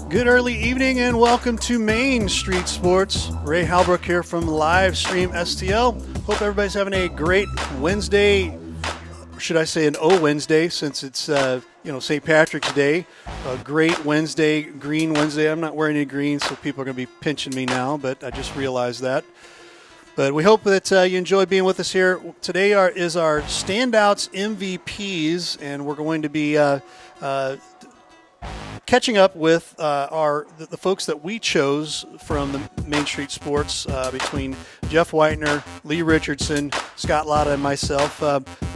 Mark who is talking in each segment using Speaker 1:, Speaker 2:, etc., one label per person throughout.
Speaker 1: Good early evening and welcome to Main Street Sports. Ray Halbrook here from Livestream STL. Hope everybody's having a great Wednesday, or should I say an Wednesday, since it's St. Patrick's Day. A great Wednesday, green Wednesday. I'm not wearing any green, so people are going to be pinching me now, but I just realized that. But we hope that you enjoy being with us here. Today is our Standouts MVPs, and we're going to be catching up with the folks that we chose from the Main Street Sports between Jeff Whitener, Lee Richardson, Scott Lotta, and myself.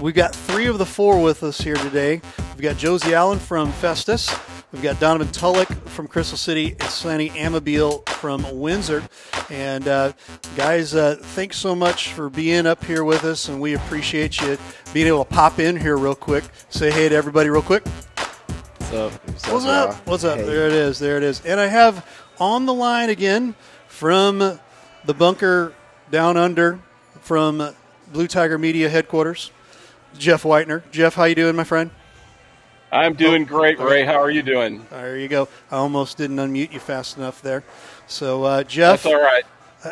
Speaker 1: We've got three of the four with us here today. We've got Josie Allen from Festus. We've got Donovan Tullock from Crystal City and Sonny Amabile from Windsor. And guys, thanks so much for being up here with us, and we appreciate you being able to pop in here real quick. Say hey to everybody real quick. What's up? What's up? Hey. There it is. And I have on the line again from the bunker down under from Blue Tiger Media headquarters, Jeff Whitener. Jeff, how you doing, my friend?
Speaker 2: I'm doing great, Ray. How are you doing?
Speaker 1: There you go. I almost didn't unmute you fast enough there. So, Jeff.
Speaker 2: That's all right.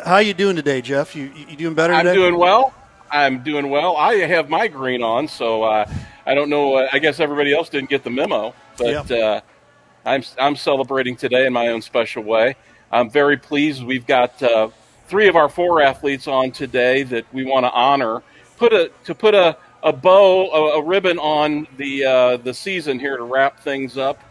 Speaker 1: How you doing today, Jeff? You doing better today?
Speaker 2: I'm doing well. I have my green on, so I don't know. I guess everybody else didn't get the memo, but yep. I'm celebrating today in my own special way. I'm very pleased. We've got three of our four athletes on today that we want to honor. Put a bow, a ribbon on the season here to wrap things up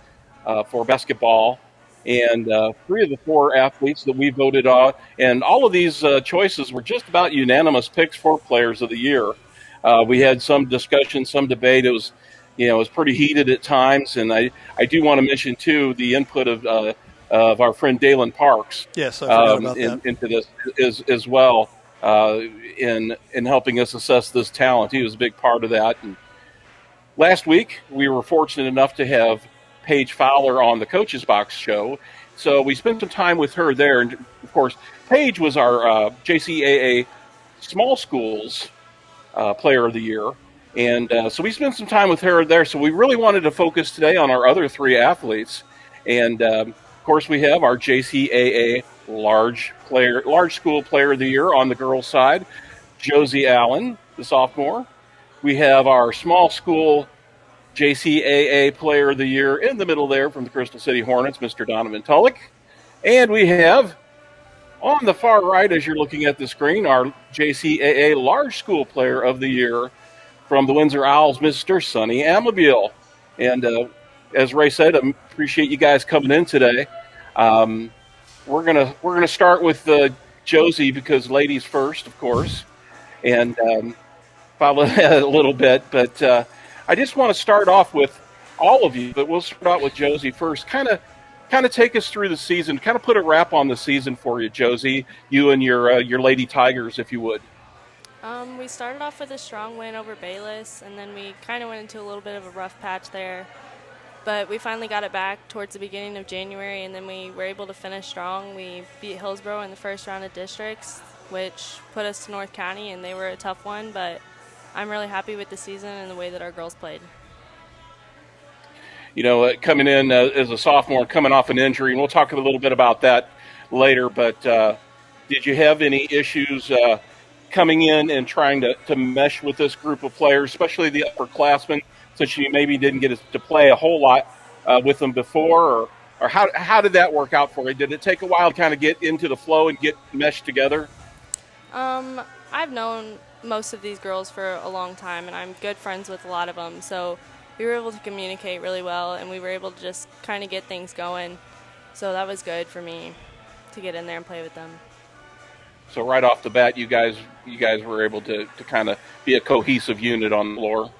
Speaker 2: for basketball. And three of the four athletes that we voted on, and all of these choices were just about unanimous picks for Players of the Year. We had some discussion, some debate. It was pretty heated at times, and I do want to mention too the input of our friend Dalen Parks.
Speaker 1: Yes, I forgot about that.
Speaker 2: Into this as well in helping us assess this talent. He was a big part of that. And last week we were fortunate enough to have Paige Fowler on the Coach's Box show, so we spent some time with her there. And of course, Paige was our JCAA Small Schools Player of the Year, and so we spent some time with her there. So we really wanted to focus today on our other three athletes, and of course we have our JCAA Large School Player of the Year on the girls' side, Josie Allen, the sophomore. We have our Small School JCAA Player of the Year in the middle there from the Crystal City Hornets, Mr. Donovan Tullock. And we have, on the far right as you're looking at the screen, our JCAA Large School Player of the Year from the Windsor Owls, Mr. Sonny Amabile. And as Ray said, I appreciate you guys coming in today. We're gonna start with Josie, because ladies first, of course, and follow that a little bit, but I just want to start off with all of you, but we'll start out with Josie first. Kind of take us through the season. Kind of put a wrap on the season for you, Josie. You and your Lady Tigers, if you would.
Speaker 3: We started off with a strong win over Bayless, and then we kind of went into a little bit of a rough patch there. But we finally got it back towards the beginning of January, and then we were able to finish strong. We beat Hillsborough in the first round of districts, which put us to North County, and they were a tough one, but I'm really happy with the season and the way that our girls played.
Speaker 2: Coming in as a sophomore, coming off an injury, and we'll talk a little bit about that later, but did you have any issues coming in and trying to mesh with this group of players, especially the upperclassmen, since you maybe didn't get to play a whole lot with them before, or how did that work out for you? Did it take a while to kind of get into the flow and get meshed together?
Speaker 3: I've known most of these girls for a long time, and I'm good friends with a lot of them, so we were able to communicate really well, and we were able to just kind of get things going, so that was good for me to get in there and play with them.
Speaker 2: So right off the bat, you guys were able to kind of be a cohesive unit on the floor.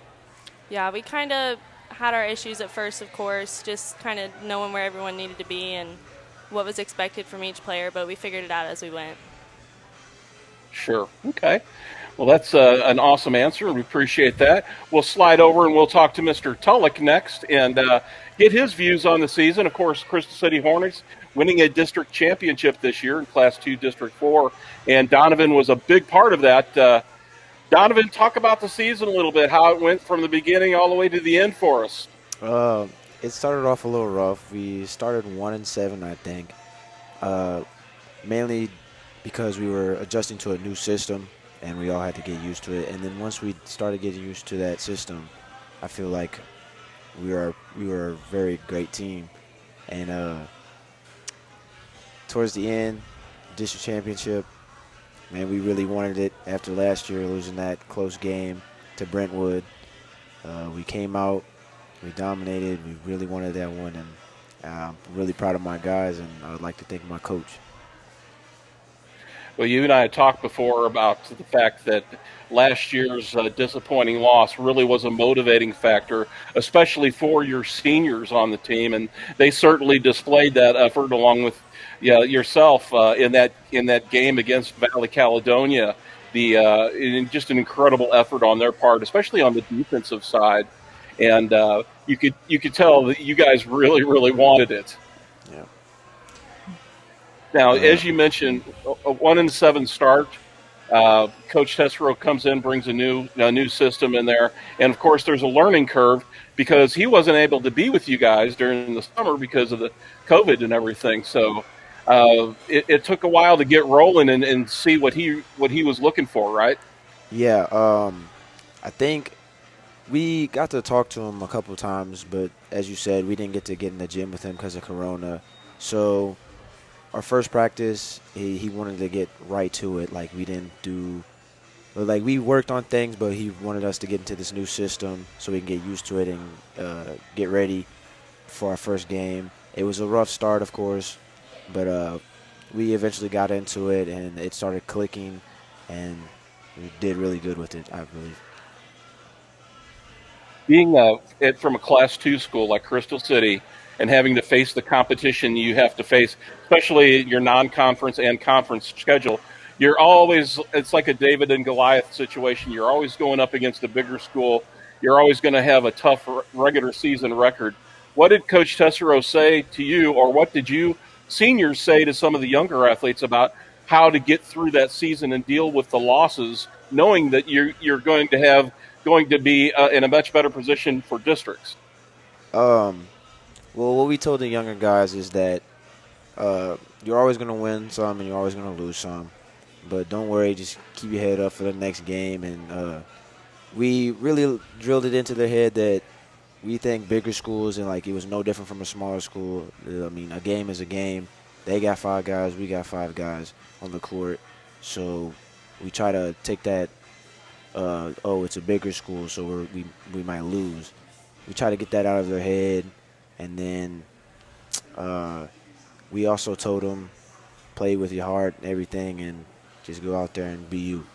Speaker 3: Yeah, we kind of had our issues at first, of course, just kind of knowing where everyone needed to be and what was expected from each player, but we figured it out as we went.
Speaker 2: Sure. Okay. Well, that's an awesome answer, and we appreciate that. We'll slide over and we'll talk to Mr. Tullock next and get his views on the season. Of course, Crystal City Hornets winning a district championship this year in Class 2, District 4, and Donovan was a big part of that. Donovan, talk about the season a little bit, how it went from the beginning all the way to the end for us.
Speaker 4: it started off a little rough. We started 1-7, I think, mainly because we were adjusting to a new system, and we all had to get used to it. And then once we started getting used to that system, I feel like we were a very great team. And towards the end, district championship, man, we really wanted it after last year losing that close game to Brentwood. We came out, we dominated, we really wanted that one, and I'm really proud of my guys, and I would like to thank my coach.
Speaker 2: Well, you and I had talked before about the fact that last year's disappointing loss really was a motivating factor, especially for your seniors on the team, and they certainly displayed that effort along with yourself in that game against Valley Caledonia. Just an incredible effort on their part, especially on the defensive side, and you could tell that you guys really, really wanted it.
Speaker 4: Yeah.
Speaker 2: Now, as you mentioned, a 1-7 start. Coach Tessero comes in, brings a new system in there, and of course, there's a learning curve because he wasn't able to be with you guys during the summer because of the COVID and everything. So it took a while to get rolling and see what he was looking for, right?
Speaker 4: Yeah, I think we got to talk to him a couple of times, but as you said, we didn't get to get in the gym with him because of Corona. So our first practice, he wanted to get right to it. Like we worked on things, but he wanted us to get into this new system so we can get used to it and get ready for our first game. It was a rough start, of course, but we eventually got into it and it started clicking, and we did really good with it, I believe.
Speaker 2: Being from a Class 2 school like Crystal City and having to face the competition you have to face, especially your non-conference and conference schedule, it's like a David and Goliath situation. You're always going up against a bigger school. You're always going to have a tough regular season record. What did Coach Tessero say to you, or what did you seniors say to some of the younger athletes about how to get through that season and deal with the losses, knowing that you're going to be in a much better position for districts?
Speaker 4: Well, what we told the younger guys is that you're always going to win some and you're always going to lose some. But don't worry, just keep your head up for the next game. And we really drilled it into their head that we think bigger schools, and like it was no different from a smaller school. I mean, a game is a game. They got 5 guys, we got 5 guys on the court. So we try to take that, it's a bigger school, so we might lose. We try to get that out of their head. And then we also told them, play with your heart and everything, and just go out there and be you.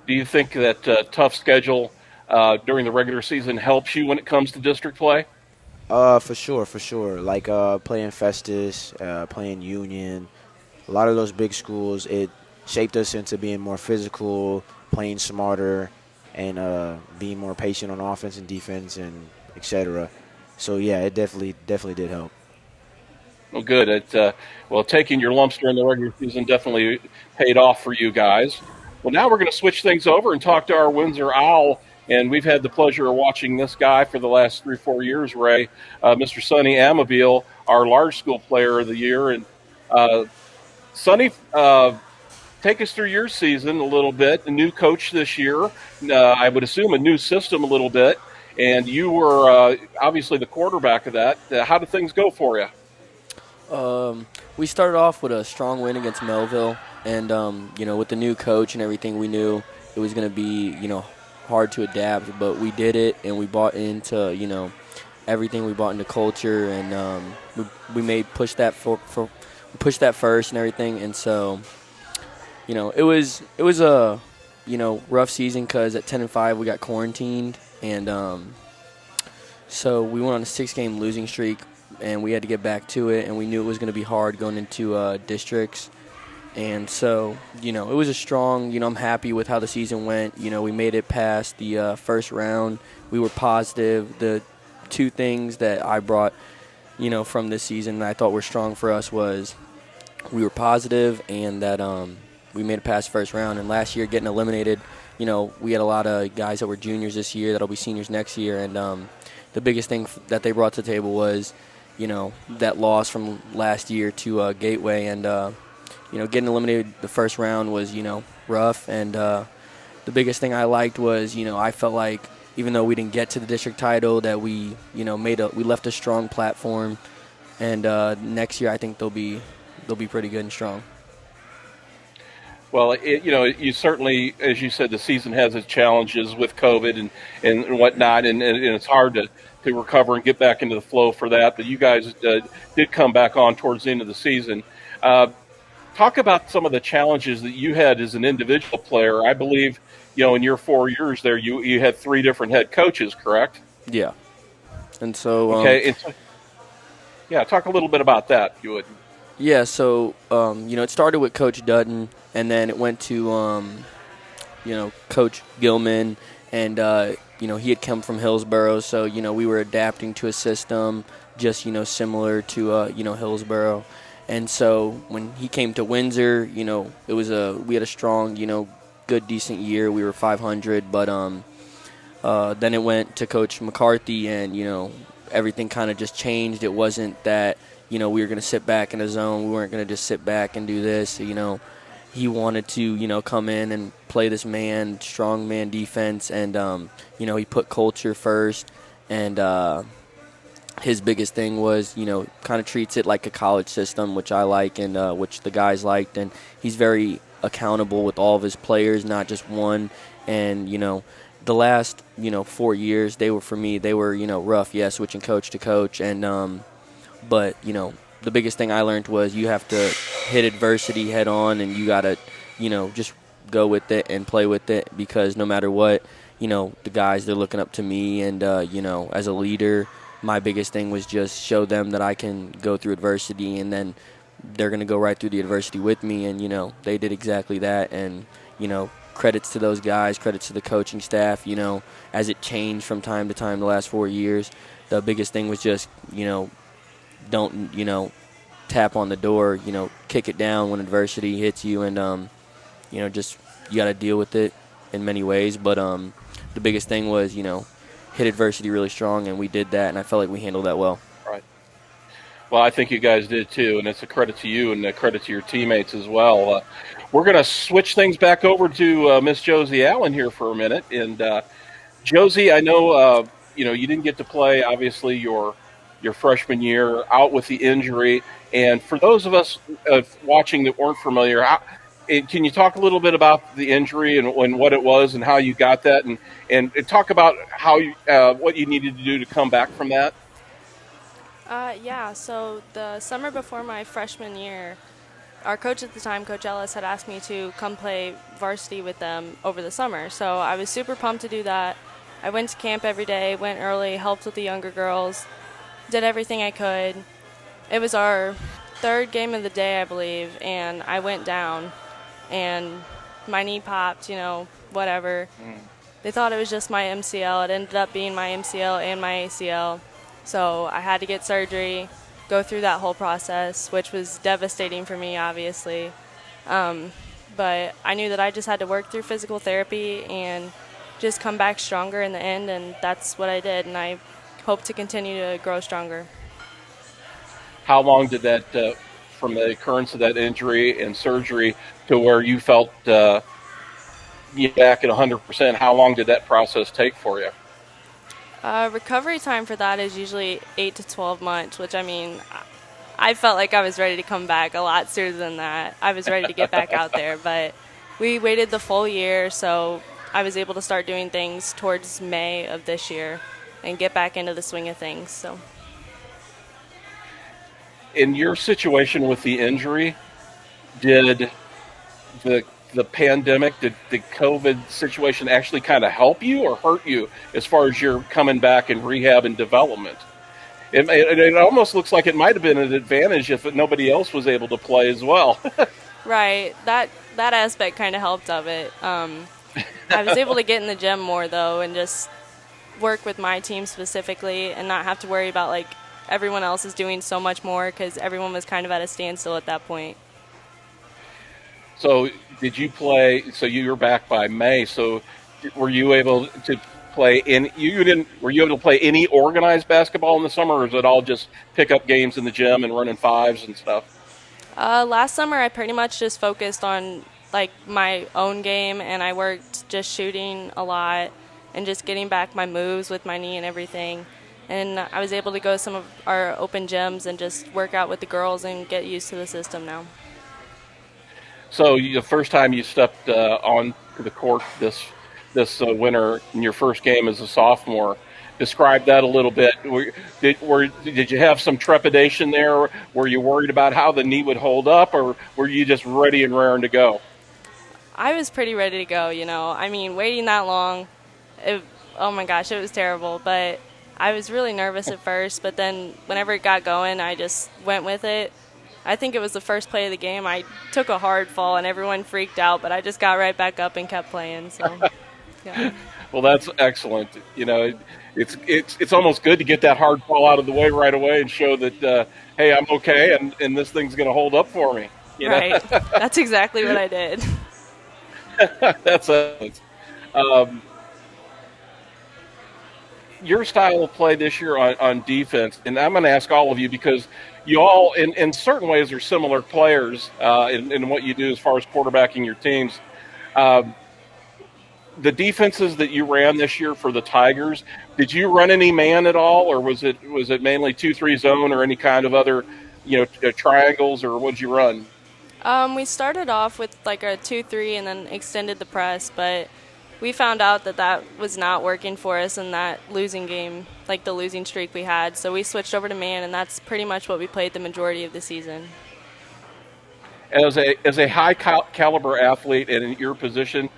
Speaker 2: Do you think that tough schedule during the regular season helps you when it comes to district play?
Speaker 4: For sure. Like playing Festus, playing Union, a lot of those big schools, it shaped us into being more physical, playing smarter, and being more patient on offense and defense, and etc. So yeah, it definitely did help.
Speaker 2: Well, good. Taking your lumps during the regular season definitely paid off for you guys. Well, now we're going to switch things over and talk to our Windsor Owl, and we've had the pleasure of watching this guy for the last 3-4 years, Ray, Mr. Sonny Amabile, our large school player of the year. And Sonny, take us through your season a little bit. A new coach this year, I would assume a new system a little bit, and you were obviously the quarterback of that. How did things go for you?
Speaker 5: We started off with a strong win against Melville, and with the new coach and everything, we knew it was going to be hard to adapt, but we did it, and we bought into everything. We bought into culture, and we pushed that first and everything, and so it was a rough season because at 10-5 we got quarantined, and so we went on a 6-game losing streak, and we had to get back to it, and we knew it was going to be hard going into districts. And so, it was a strong, I'm happy with how the season went. We made it past the first round. We were positive. The 2 things that I brought, from this season that I thought were strong for us was we were positive and that we made it past first round. And last year getting eliminated we had a lot of guys that were juniors this year that'll be seniors next year, and the biggest thing that they brought to the table was, that loss from last year to Gateway, and getting eliminated the first round was, rough, and the biggest thing I liked was, I felt like even though we didn't get to the district title, that we, we left a strong platform, and next year I think they'll be pretty good and strong.
Speaker 2: Well, you certainly, as you said, the season has its challenges with COVID and whatnot, and it's hard to recover and get back into the flow for that. But you guys did come back on towards the end of the season. Talk about some of the challenges that you had as an individual player. I believe, in your 4 years there, you had 3 different head coaches, correct?
Speaker 5: Yeah. And so
Speaker 2: okay, talk a little bit about that, if you would.
Speaker 5: Yeah, so it started with Coach Dutton, and then it went to Coach Gilman, and he had come from Hillsborough, so we were adapting to a system just similar to Hillsborough. And so when he came to Windsor, we had a strong, good, decent year. We were 500, but then it went to Coach McCarthy, and everything kind of just changed. It wasn't that we were going to sit back in a zone. We weren't going to just sit back and do this. He wanted to come in and play this strong man defense, and he put culture first, and his biggest thing was, kind of treats it like a college system, which I like, and which the guys liked. And he's very accountable with all of his players, not just one. And, the last, 4 years, they were, rough, switching coach to coach. And, but, the biggest thing I learned was you have to hit adversity head on, and you got to, just go with it and play with it, because no matter what, the guys, they're looking up to me. And, as a leader, my biggest thing was just show them that I can go through adversity, and then they're going to go right through the adversity with me. And, they did exactly that. And, credits to those guys, credits to the coaching staff, as it changed from time to time the last 4 years. The biggest thing was just, don't, tap on the door, kick it down when adversity hits you, and, just you got to deal with it in many ways. But the biggest thing was, hit adversity really strong, and we did that, and I felt like we handled that well.
Speaker 2: Right. Well, I think you guys did too, and it's a credit to you and a credit to your teammates as well. We're going to switch things back over to Miss Josie Allen here for a minute. And Josie, I know you didn't get to play, obviously, your freshman year, out with the injury. And for those of us watching that weren't familiar, can you talk a little bit about the injury and what it was and how you got that, and talk about how what you needed to do to come back from that?
Speaker 3: So the summer before my freshman year, our coach at the time, Coach Ellis, had asked me to come play varsity with them over the summer. So I was super pumped to do that. I went to camp every day, went early, helped with the younger girls, did everything I could. It was our 3rd game of the day, I believe, and I went down, and my knee popped, whatever. They thought it was just my MCL. It ended up being my MCL and my ACL. So I had to get surgery, go through that whole process, which was devastating for me, obviously. But I knew that I just had to work through physical therapy and just come back stronger in the end, and that's what I did, and I hope to continue to grow stronger.
Speaker 2: How long did that, from the occurrence of that injury and surgery to where you felt back at 100%, how long did that process take for you?
Speaker 3: Recovery time for that is usually 8 to 12 months, which, I felt like I was ready to come back a lot sooner than that. I was ready to get back out there, but we waited the full year, so I was able to start doing things towards May of this year and get back into the swing of things. So,
Speaker 2: in your situation with the injury, did the pandemic, did the COVID situation actually kind of help you or hurt you as far as your coming back in rehab and development? It almost looks like it might have been an advantage if nobody else was able to play as well.
Speaker 3: Right. That aspect kind of helped of it. I was able to get in the gym more, though, and just work with my team specifically and not have to worry about, everyone else is doing so much more, because everyone was kind of at a standstill at that point.
Speaker 2: So did you play? So you were back by May. So were you able to play in? You didn't. Were you able to play any organized basketball in the summer, or is it all just pick up games in the gym and running fives and stuff?
Speaker 3: Last summer, I pretty much just focused on like my own game, and I worked just shooting a lot and just getting back my moves with my knee and everything. And I was able to go to some of our open gyms and just work out with the girls and get used to the system now.
Speaker 2: So the first time you stepped on the court this winter in your first game as a sophomore, describe that a little bit. Did you have some trepidation there? Were you worried about how the knee would hold up, or were you just ready and raring to go?
Speaker 3: I was pretty ready to go, you know. I mean, waiting that long, oh my gosh, it was terrible. But I was really nervous at first, but then whenever it got going, I just went with it. I think it was the first play of the game. I took a hard fall, and everyone freaked out, but I just got right back up and kept playing. So, yeah.
Speaker 2: Well, that's excellent. You know, it's almost good to get that hard fall out of the way right away and show that, hey, I'm okay, and this thing's going to hold up for me. You know?
Speaker 3: Right. That's exactly what I did.
Speaker 2: That's excellent. Your style of play this year on defense, and I'm going to ask all of you because you all, in certain ways, are similar players in what you do as far as quarterbacking your teams. The defenses that you ran this year for the Tigers, did you run any man at all, or was it mainly 2-3 zone or any kind of other, triangles, or what did you run?
Speaker 3: We started off with like a 2-3 and then extended the press, but we found out that was not working for us in that losing game, like the losing streak we had. So we switched over to man, and that's pretty much what we played the majority of the season.
Speaker 2: As a high caliber athlete and in your position,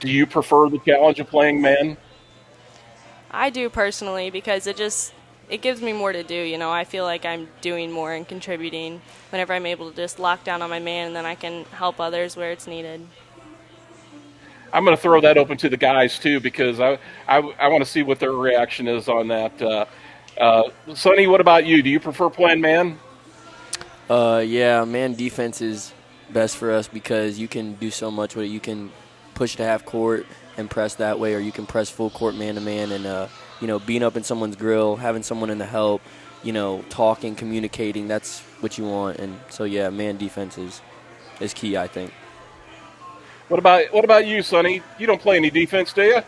Speaker 2: do you prefer the challenge of playing man?
Speaker 3: I do personally, because it gives me more to do. You know, I feel like I'm doing more and contributing whenever I'm able to just lock down on my man, and then I can help others where it's needed.
Speaker 2: I'm going to throw that open to the guys too, because I want to see what their reaction is on that. Sonny, what about you? Do you prefer playing man?
Speaker 5: Yeah, man defense is best for us because you can do so much with it. You can push to half court and press that way, or you can press full court man to man and being up in someone's grill, having someone in the help, talking, communicating. That's what you want. And so yeah, man defense is key, I think.
Speaker 2: What about you, Sonny? You don't play any defense, do you?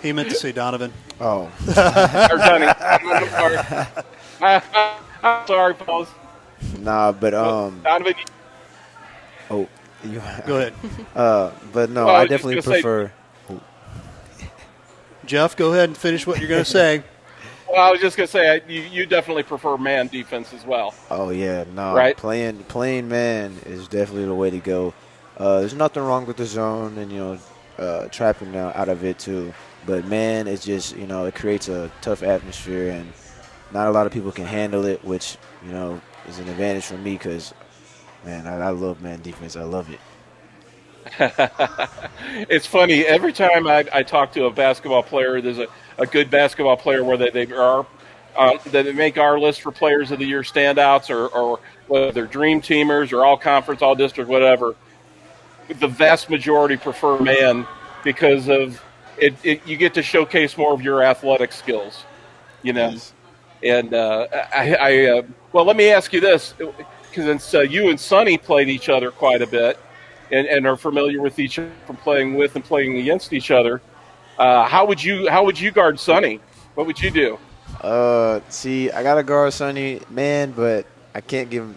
Speaker 1: He meant to say Donovan.
Speaker 4: Oh.
Speaker 2: Or Sonny. I'm sorry. I'm sorry, fellas.
Speaker 4: Nah, but
Speaker 2: Donovan.
Speaker 4: oh,
Speaker 1: Go ahead.
Speaker 4: but no,
Speaker 2: Well,
Speaker 4: I
Speaker 2: was
Speaker 4: definitely
Speaker 2: just gonna say-
Speaker 4: prefer.
Speaker 1: Jeff, go ahead and finish what you're going to say.
Speaker 2: Well, I was just going to say, you definitely prefer man defense as well.
Speaker 4: Oh yeah, no.
Speaker 2: Right.
Speaker 4: Playing man is definitely the way to go. There's nothing wrong with the zone and trapping out of it too. But man, it's just it creates a tough atmosphere, and not a lot of people can handle it, which is an advantage for me because man, I love man defense. I love it.
Speaker 2: It's funny. Every time I talk to a basketball player, there's a good basketball player where they are that they make our list for players of the year standouts, or whether they're dream teamers or all conference, all district, whatever. The vast majority prefer man because of it. You get to showcase more of your athletic skills,
Speaker 4: Yes.
Speaker 2: And well, let me ask you this, because you and Sonny played each other quite a bit. And are familiar with each other from playing with and playing against each other. How would you guard Sonny? What would you do?
Speaker 4: See, I gotta guard Sonny, man, but I can't give him.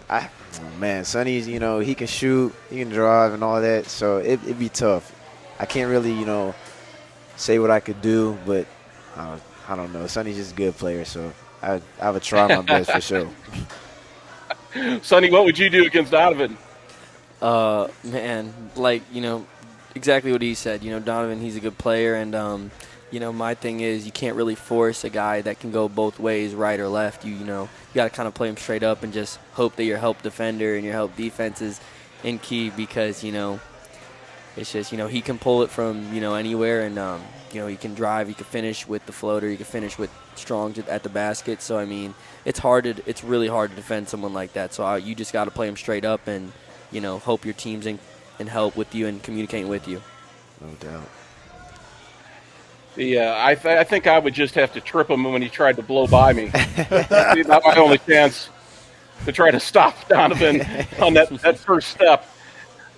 Speaker 4: Sonny's, he can shoot, he can drive, and all that. So it'd be tough. I can't really, say what I could do, but I don't know. Sonny's just a good player, so I would try my best for sure.
Speaker 2: Sonny, what would you do against Donovan?
Speaker 5: Man, exactly what he said. Donovan, he's a good player, and my thing is you can't really force a guy that can go both ways, right or left. You got to kind of play him straight up and just hope that your help defender and your help defense is in key, because it's just, he can pull it from, anywhere, and, he can drive, he can finish with the floater, he can finish with strong at the basket. So, I mean, it's really hard to defend someone like that. So you just got to play him straight up and, hope your team's in help with you and communicating with you.
Speaker 4: No doubt.
Speaker 2: Yeah, I think I would just have to trip him when he tried to blow by me. That's my only chance to try to stop Donovan on that first step.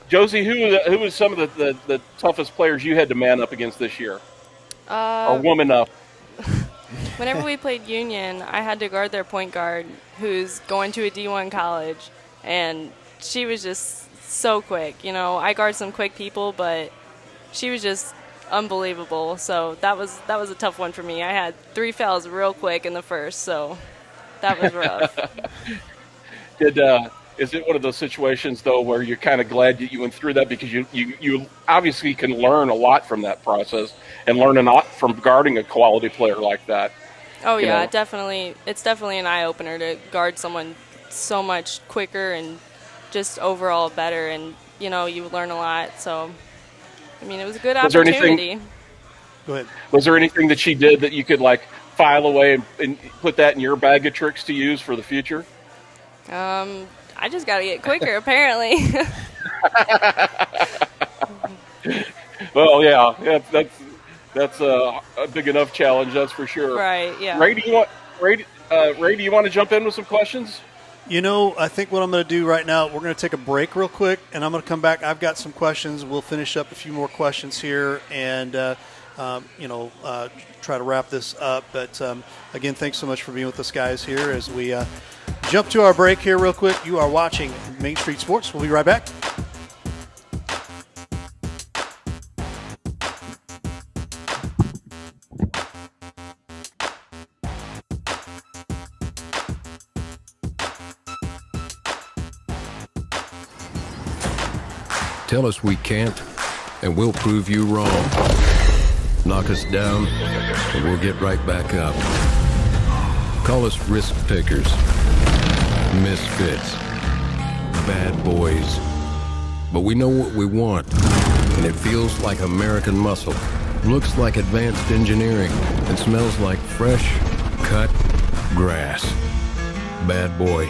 Speaker 2: Josie, who was some of the toughest players you had to man up against this year? Or woman up?
Speaker 3: Whenever we played Union, I had to guard their point guard who's going to a D1 college, and she was just so quick. I guard some quick people, but she was just unbelievable. So that was a tough one for me. I had 3 fouls real quick in the first, so that was rough.
Speaker 2: Is it one of those situations though where you're kind of glad that you went through that, because you obviously can learn a lot from that process and learn a lot from guarding a quality player like that?
Speaker 3: Oh yeah, definitely. It's definitely an eye opener to guard someone so much quicker and just overall better, and you learn a lot. So I mean, it was a good opportunity.
Speaker 1: Go ahead.
Speaker 2: Was there anything that she did that you could file away and put that in your bag of tricks to use for the future?
Speaker 3: I just got to get quicker, apparently.
Speaker 2: Well, yeah, that's a big enough challenge, that's for sure.
Speaker 3: Right. Yeah.
Speaker 2: Ray, do you want to jump in with some questions?
Speaker 1: I think what I'm going to do right now, we're going to take a break real quick, and I'm going to come back. I've got some questions. We'll finish up a few more questions here, and try to wrap this up. But again, thanks so much for being with us, guys, here as we jump to our break here real quick. You are watching Main Street Sports. We'll be right back.
Speaker 6: Tell us we can't, and we'll prove you wrong. Knock us down, and we'll get right back up. Call us risk takers, misfits, bad boys. But we know what we want, and it feels like American muscle, looks like advanced engineering, and smells like fresh, cut grass. Bad boy,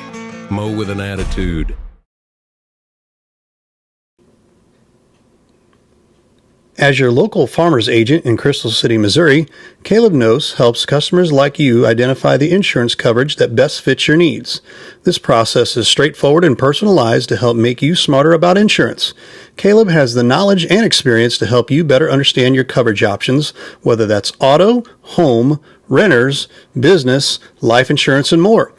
Speaker 6: mow with an attitude.
Speaker 1: As your local farmer's agent in Crystal City, Missouri, Caleb Nose helps customers like you identify the insurance coverage that best fits your needs. This process is straightforward and personalized to help make you smarter about insurance. Caleb has the knowledge and experience to help you better understand your coverage options, whether that's auto, home, renters, business, life insurance, and more.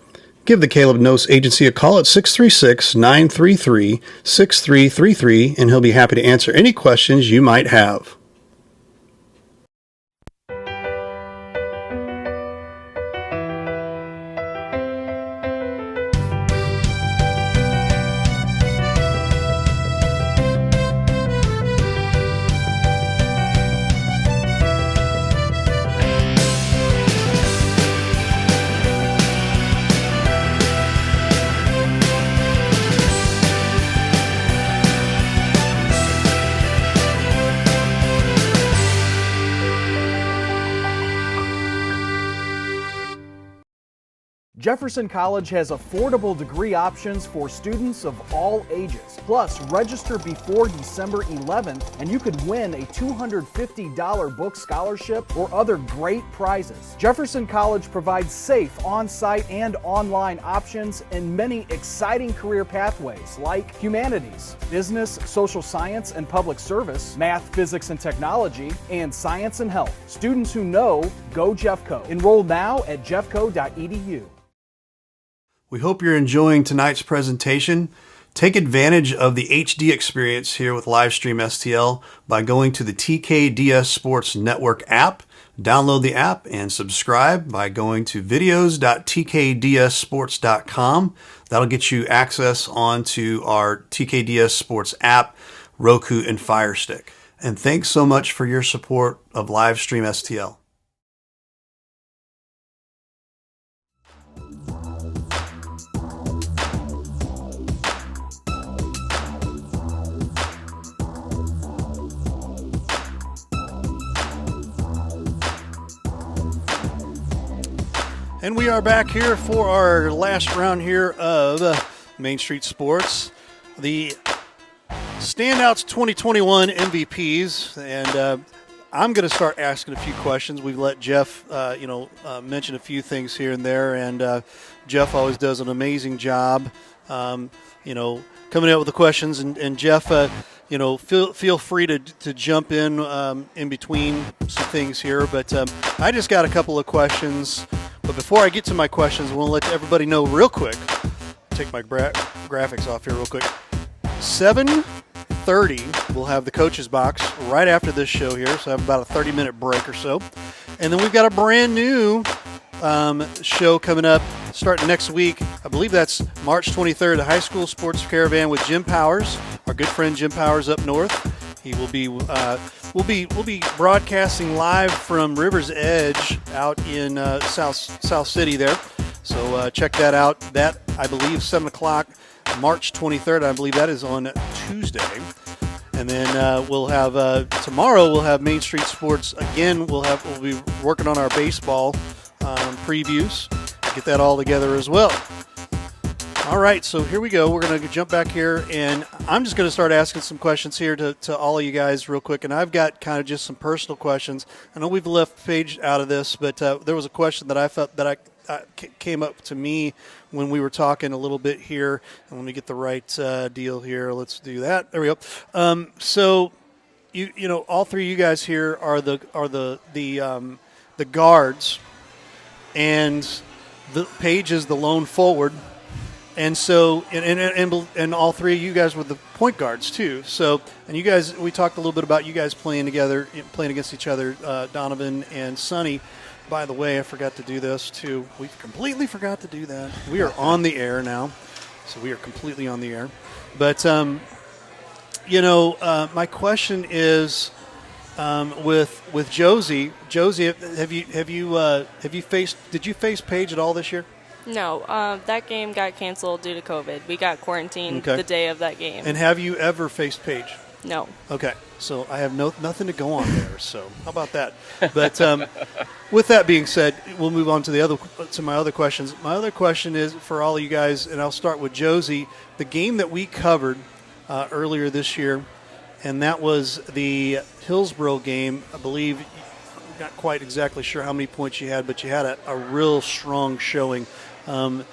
Speaker 1: Give the Caleb Nose Agency a call at 636-933-6333, and he'll be happy to answer any questions you might have.
Speaker 7: Jefferson College has affordable degree options for students of all ages. Plus, register before December 11th and you could win a $250 book scholarship or other great prizes. Jefferson College provides safe on-site and online options and many exciting career pathways like humanities, business, social science and public service, math, physics and technology, and science and health. Students who know, go Jeffco. Enroll now at jeffco.edu.
Speaker 1: We hope you're enjoying tonight's presentation. Take advantage of the HD experience here with Livestream STL by going to the TKDS Sports Network app. Download the app and subscribe by going to videos.tkdssports.com. That'll get you access onto our TKDS Sports app, Roku, and Fire Stick. And thanks so much for your support of Livestream STL. And we are back here for our last round here of Main Street Sports, the Standouts 2021 MVPs. And I'm going to start asking a few questions. We've let Jeff, mention a few things here and there. And Jeff always does an amazing job, coming up with the questions. And Jeff, feel free to jump in between some things here. But I just got a couple of questions. But before I get to my questions, I want to let everybody know real quick. Take my graphics off here real quick. 7:30, we'll have the coach's box right after this show here. So I have about a 30-minute break or so. And then we've got a brand new show coming up starting next week. I believe that's March 23rd, the High School Sports Caravan with Jim Powers, our good friend Jim Powers up north. He will be we'll be broadcasting live from River's Edge out in South City there. So check that out. That, I believe, 7 o'clock, March 23rd. I believe that is on Tuesday. And then we'll have tomorrow. We'll have Main Street Sports again. We'll be working on our baseball previews. Get that all together as well. All right, so here we go. We're going to jump back here, and I'm just going to start asking some questions here to all of you guys real quick. And I've got kind of just some personal questions. I know we've left Paige out of this, but there was a question that I felt that came up to me when we were talking a little bit here. And let me get the right deal here. Let's do that. There we go. So all three of you guys here are the guards, and the Paige is the lone forward. And so, and all three of you guys were the point guards too. So, and you guys, we talked a little bit about you guys playing together, playing against each other, Donovan and Sonny. By the way, I forgot to do this too. We completely forgot to do that. We are on the air now, so we are completely on the air. But, my question is, with Josie. Josie, did you face Paige at all this year?
Speaker 3: No, that game got canceled due to COVID. We got quarantined the day of that game.
Speaker 1: And have you ever faced Paige?
Speaker 3: No.
Speaker 1: Okay, so I have nothing to go on there. So how about that? But with that being said, we'll move on to my other questions. My other question is for all of you guys, and I'll start with Josie. The game that we covered earlier this year, and that was the Hillsborough game. I believe, I'm not quite exactly sure how many points you had, but you had a real strong showing. Can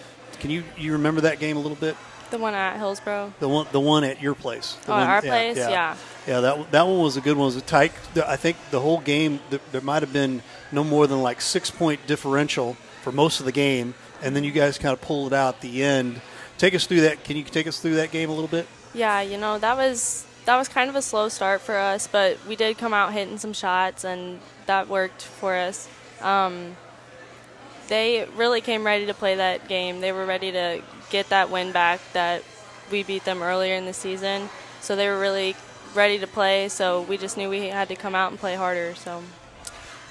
Speaker 1: you remember that game a little bit?
Speaker 3: The one at Hillsborough?
Speaker 1: The one at your place.
Speaker 3: At our place? Yeah.
Speaker 1: Yeah, that one was a good one. It was a tight. I think the whole game, there might have been no more than like 6-point differential for most of the game, and then you guys kind of pulled it out at the end. Take us through that. Can you take us through that game a little bit?
Speaker 3: Yeah, that was kind of a slow start for us, but we did come out hitting some shots, and that worked for us. They really came ready to play that game. They were ready to get that win back that we beat them earlier in the season. So they were really ready to play, so we just knew we had to come out and play harder. So.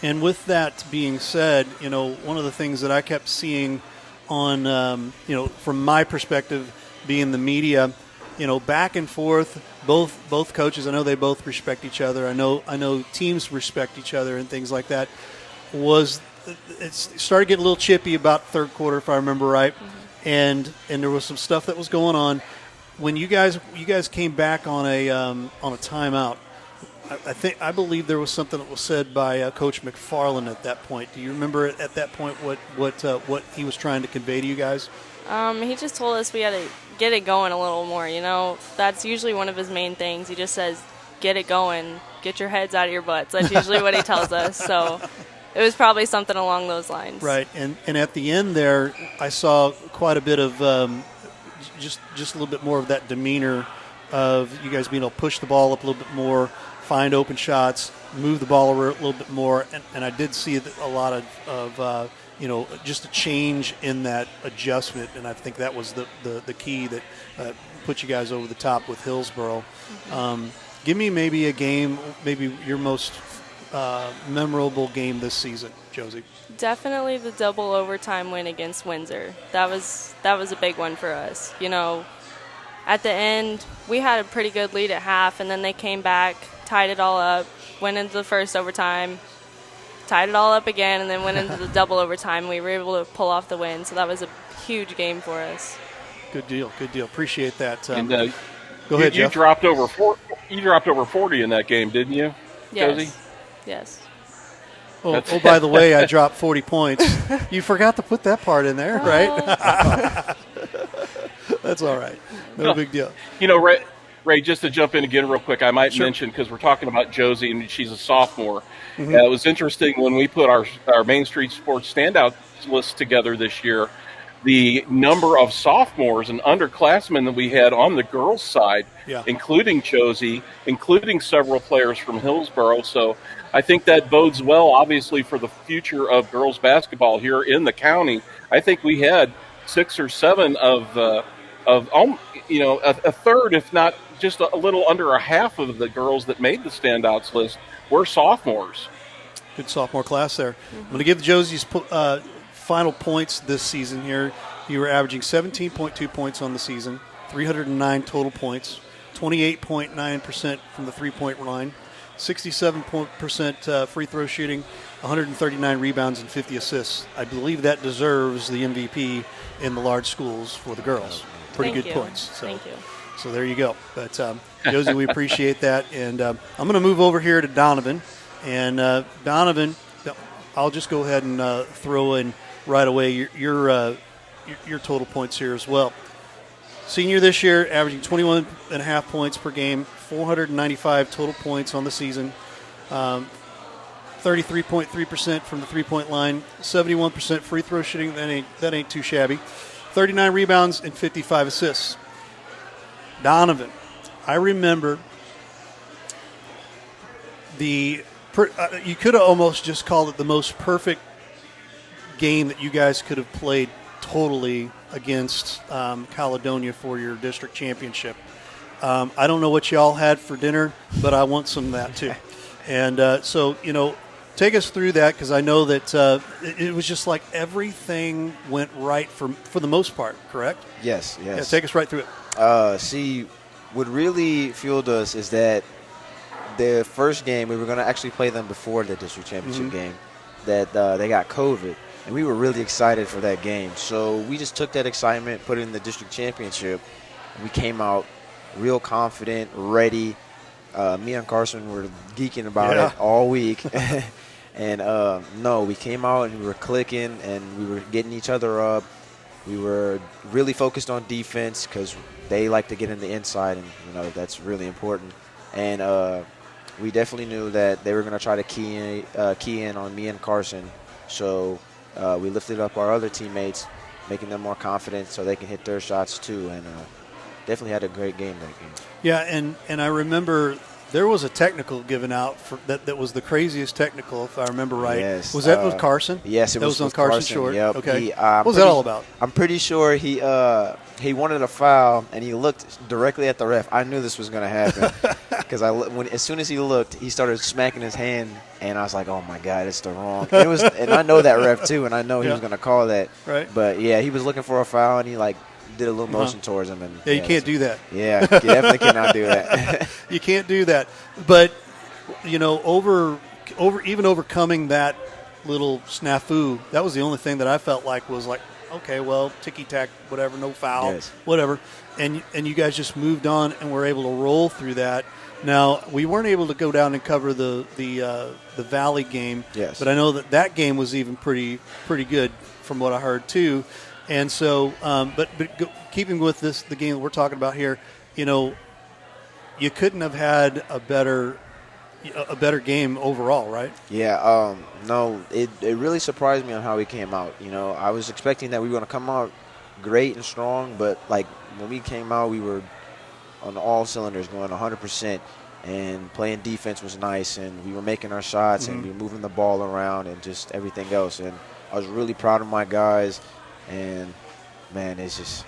Speaker 1: And with that being said, one of the things that I kept seeing on, from my perspective, being the media, back and forth, both coaches, I know they both respect each other. I know teams respect each other and things like that. It started getting a little chippy about third quarter, if I remember right, and there was some stuff that was going on. When you guys came back on a timeout, I believe there was something that was said by Coach McFarland at that point. Do you remember at that point what he was trying to convey to you guys?
Speaker 3: He just told us we had to get it going a little more. That's usually one of his main things. He just says, "Get it going, get your heads out of your butts." That's usually what he tells us. So. It was probably something along those lines. Right,
Speaker 1: and at the end there, I saw quite a bit of just a little bit more of that demeanor of you guys being able to push the ball up a little bit more, find open shots, move the ball a little bit more, and I did see a lot of just a change in that adjustment, and I think that was the key that put you guys over the top with Hillsborough. Mm-hmm. Give me maybe a game, maybe your most memorable game this season, Josie.
Speaker 3: Definitely the double overtime win against Windsor. That was a big one for us. At the end, we had a pretty good lead at half, and then they came back, tied it all up, went into the first overtime, tied it all up again, and then went into the double overtime. We were able to pull off the win, so that was a huge game for us.
Speaker 1: Good deal. Appreciate that.
Speaker 2: And
Speaker 1: go ahead,
Speaker 2: you
Speaker 1: Jeff.
Speaker 2: dropped over 40 in that game, didn't you, Josie?
Speaker 3: Yes.
Speaker 1: Oh, by the way, I dropped 40 points. You forgot to put that part in there, right? That's all right. No big deal.
Speaker 2: Ray, just to jump in again real quick, I might mention, because we're talking about Josie, and she's a sophomore.
Speaker 1: Mm-hmm.
Speaker 2: It was interesting when we put our Main Street Sports Standout list together this year, the number of sophomores and underclassmen that we had on the girls' side, including Josie, including several players from Hillsborough. So I think that bodes well, obviously, for the future of girls basketball here in the county. I think we had 6 or 7 of a third, if not just a little under a half of the girls that made the standouts list were sophomores.
Speaker 1: Good sophomore class there. I'm going to give Josie's final points this season here. You were averaging 17.2 points on the season, 309 total points, 28.9% from the three-point line, 67% free throw shooting, 139 rebounds, and 50 assists. I believe that deserves the MVP in the large schools for the girls. Pretty good points. So,
Speaker 3: Thank you.
Speaker 1: So there you go. But Josie, we appreciate that. And I'm going to move over here to Donovan. And Donovan, I'll just go ahead and throw in right away your total points here as well. Senior this year, averaging 21.5 points per game, 495 total points on the season, 33.3% from the three-point line, 71% free throw shooting. That ain't too shabby. 39 rebounds and 55 assists. Donovan, I remember you could have almost just called it the most perfect game that you guys could have played totally against Caledonia for your district championship. I don't know what y'all had for dinner, but I want some of that too. And so, take us through that, because I know that it was just like everything went right for the most part, correct?
Speaker 4: Yes.
Speaker 1: Yeah, take us right through it.
Speaker 4: See, what really fueled us is that the first game, we were going to actually play them before the district championship game, that they got COVID, and we were really excited for that game. So we just took that excitement, put it in the district championship, and we came out real confident, ready. Me and Carson were geeking about it all week. And, we came out and we were clicking and we were getting each other up. We were really focused on defense because they like to get in the inside, and, that's really important. And we definitely knew that they were going to try to key in on me and Carson. So we lifted up our other teammates, making them more confident so they can hit their shots too. And definitely had a great game that game.
Speaker 1: Yeah, and I remember there was a technical given out that was the craziest technical, if I remember right.
Speaker 4: Yes.
Speaker 1: Was that with Carson?
Speaker 4: Yes, it was
Speaker 1: on
Speaker 4: with
Speaker 1: Carson Short.
Speaker 4: Yep.
Speaker 1: Okay. What was that all about?
Speaker 4: I'm pretty sure he wanted a foul, and he looked directly at the ref. I knew this was going to happen because as soon as he looked, he started smacking his hand, and I was like, "Oh my God, it's the wrong." And I know that ref too, and I know he was going to call that.
Speaker 1: Right.
Speaker 4: But yeah, he was looking for a foul, and he did a little motion towards him. And
Speaker 1: you can't do that.
Speaker 4: Yeah, you definitely cannot do that.
Speaker 1: You can't do that. But overcoming that little snafu, that was the only thing that I felt like was like, okay, well, ticky-tack, whatever, no foul, whatever. And you guys just moved on and were able to roll through that. Now, we weren't able to go down and cover the Valley game, but I know that game was even pretty good from what I heard too. And so, keeping with the game that we're talking about here, you couldn't have had a better game overall, right?
Speaker 4: Yeah. No, it really surprised me on how we came out. I was expecting that we were going to come out great and strong, but when we came out, we were on all cylinders, going 100%, and playing defense was nice, and we were making our shots, and we were moving the ball around, and just everything else. And I was really proud of my guys. And, man, that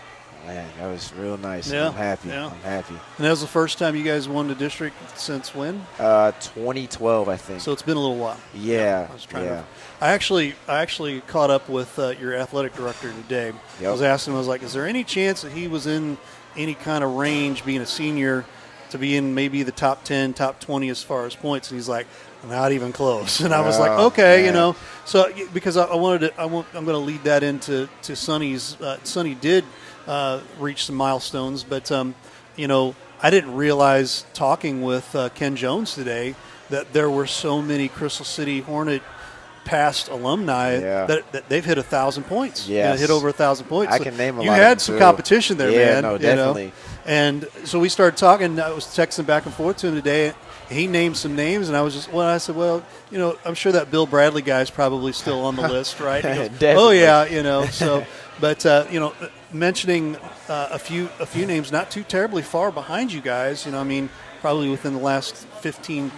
Speaker 4: was real nice.
Speaker 1: Yeah,
Speaker 4: I'm happy.
Speaker 1: yeah.
Speaker 4: I'm happy.
Speaker 1: And that was the first time you guys won the district since when?
Speaker 4: 2012, I think.
Speaker 1: So it's been a little while.
Speaker 4: Yeah.
Speaker 1: I was trying to. I actually caught up with your athletic director today. Yep. I was asking him, I was like, is there any chance that he was in any kind of range, being a senior, to be in maybe the top 10, top 20 as far as points? And he's like, Not even close. And I was like, okay,
Speaker 4: man.
Speaker 1: So because I'm going to lead that into Sonny's. Sonny did reach some milestones, but I didn't realize talking with Ken Jones today that there were so many Crystal City Hornet past alumni that they've hit 1,000 points.
Speaker 4: Yes.
Speaker 1: Hit over 1,000 points.
Speaker 4: I
Speaker 1: So
Speaker 4: can name a
Speaker 1: you
Speaker 4: lot
Speaker 1: had
Speaker 4: of them
Speaker 1: some
Speaker 4: too.
Speaker 1: competition there, man.
Speaker 4: No, definitely.
Speaker 1: And so we started talking. I was texting back and forth to him today. He named some names, and I said, well, I'm sure that Bill Bradley guy's probably still on the list, right? He goes,
Speaker 4: Definitely.
Speaker 1: oh yeah, so, but mentioning a few names not too terribly far behind you guys, probably within the last 15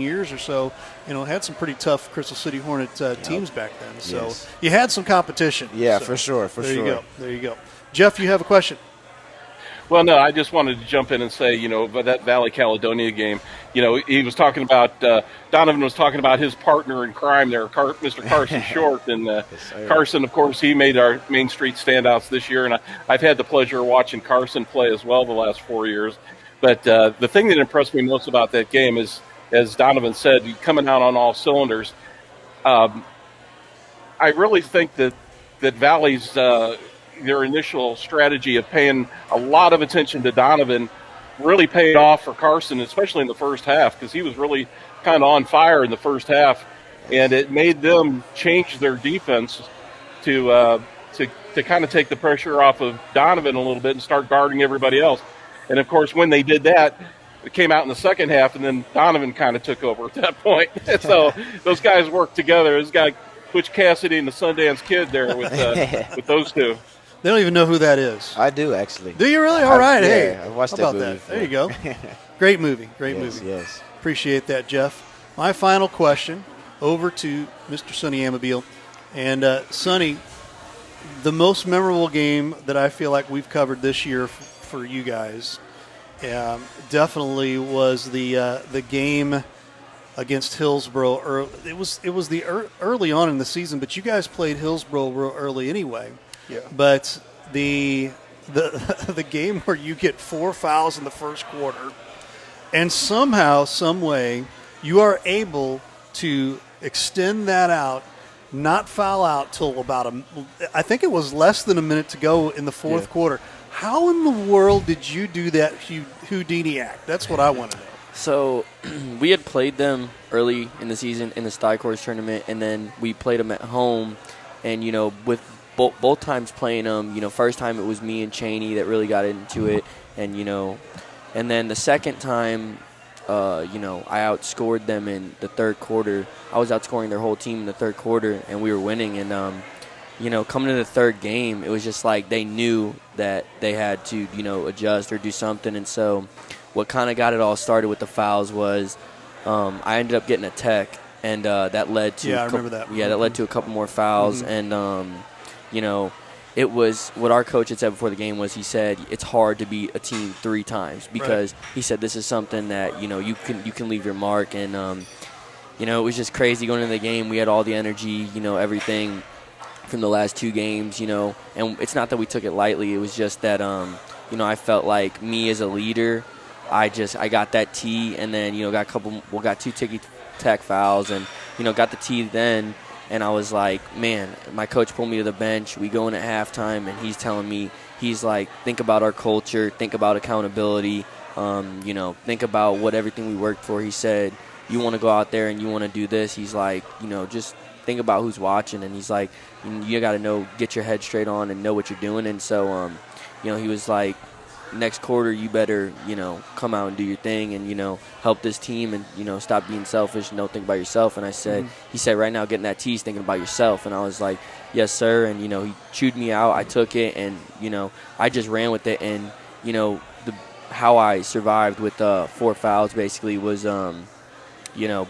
Speaker 1: years or so, had some pretty tough Crystal City Hornet teams back then. So you had some competition.
Speaker 4: Yeah,
Speaker 1: So
Speaker 4: for sure.
Speaker 1: There you go. Jeff, you have a question?
Speaker 2: Well, no, I just wanted to jump in and say, about that Valley Caledonia game, he was talking about, Donovan was talking about his partner in crime there, Mr. Carson Short. And Carson, of course, he made our Main Street standouts this year. And I've had the pleasure of watching Carson play as well the last 4 years. But the thing that impressed me most about that game is, as Donovan said, coming out on all cylinders. I really think that Valley's their initial strategy of paying a lot of attention to Donovan really paid off for Carson, especially in the first half, because he was really kind of on fire in the first half, and it made them change their defense to kind of take the pressure off of Donovan a little bit and start guarding everybody else. And of course, when they did that, it came out in the second half, and then Donovan kind of took over at that point. So those guys worked together. This guy, Butch Cassidy and the Sundance Kid there with those two.
Speaker 1: They don't even know who that is.
Speaker 4: I do, actually.
Speaker 1: Do you really? All right. Hey,
Speaker 4: I watched
Speaker 1: how
Speaker 4: that
Speaker 1: about
Speaker 4: movie.
Speaker 1: that? There you go. Great movie.
Speaker 4: Yes.
Speaker 1: Appreciate that, Jeff. My final question over to Mr. Sonny Amabile. And Sonny, the most memorable game that I feel like we've covered this year for you guys definitely was the game against Hillsboro. It was the early on in the season, but you guys played Hillsboro real early anyway.
Speaker 8: Yeah.
Speaker 1: But the game where you get 4 fouls in the first quarter, and somehow, some way, you are able to extend that out, not foul out till about I think it was less than a minute to go in the fourth quarter. How in the world did you do that Houdini act? That's what I want to know.
Speaker 5: So we had played them early in the season in the Sty Course tournament, and then we played them at home. And, with both times playing them, first time it was me and Cheney that really got into it. And, and then the second time, I outscored them in the third quarter. I was outscoring their whole team in the third quarter, and we were winning. And, coming to the third game, it was just like they knew that they had to, adjust or do something. And so what kind of got it all started with the fouls was I ended up getting a tech, and that led to
Speaker 1: I remember that.
Speaker 5: that led to a couple more fouls. And it was what our coach had said before the game was he said it's hard to beat a team 3 times because he said this is something that you can leave your mark. And it was just crazy going into the game. We had all the energy, everything from the last 2 games, and it's not that we took it lightly. It was just that I felt like me as a leader, I got that tee, and then got 2 ticky-tack fouls, and got the tee then, and I was like, man, my coach pulled me to the bench. We go in at halftime, and he's telling me, he's like, think about our culture, think about accountability, think about everything we worked for. He said, you want to go out there and you want to do this. He's like, just think about who's watching, and he's like, you got to get your head straight on and know what you're doing. And so, he was like, next quarter you better, come out and do your thing and, help this team and, stop being selfish and don't think about yourself. And I said, he said, right now getting that tease, thinking about yourself. And I was like, yes, sir. And, he chewed me out. I took it and, I just ran with it. And, how I survived with 4 fouls basically was,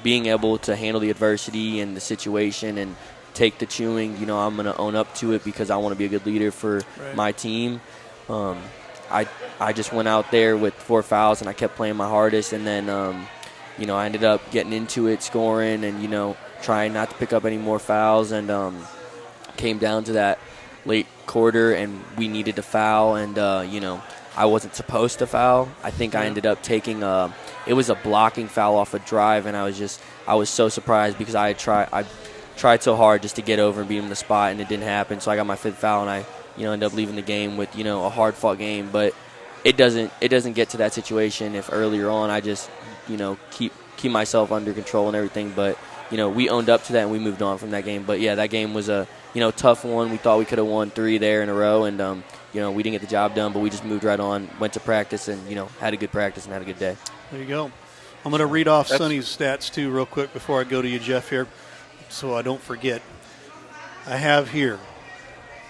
Speaker 5: being able to handle the adversity and the situation and take the chewing. I'm going to own up to it because I want to be a good leader for my team. I just went out there with 4 fouls and I kept playing my hardest, and then I ended up getting into it, scoring, and trying not to pick up any more fouls, and came down to that late quarter and we needed to foul, and I wasn't supposed to foul. I think I ended up taking it was a blocking foul off a drive, and I was so surprised because I tried so hard just to get over and beat him in the spot, and it didn't happen. So I got my 5th foul, and I ended up leaving the game with a hard fought game. But it doesn't get to that situation if earlier on I just keep myself under control and everything. But we owned up to that and we moved on from that game. But yeah, that game was a tough one. We thought we could have won 3 there in a row, and we didn't get the job done, but we just moved right on, went to practice, and had a good practice and had a good day.
Speaker 1: There you go. I'm going to read off Sonny's stats too real quick before I go to you, Jeff, here, so I don't forget. I have here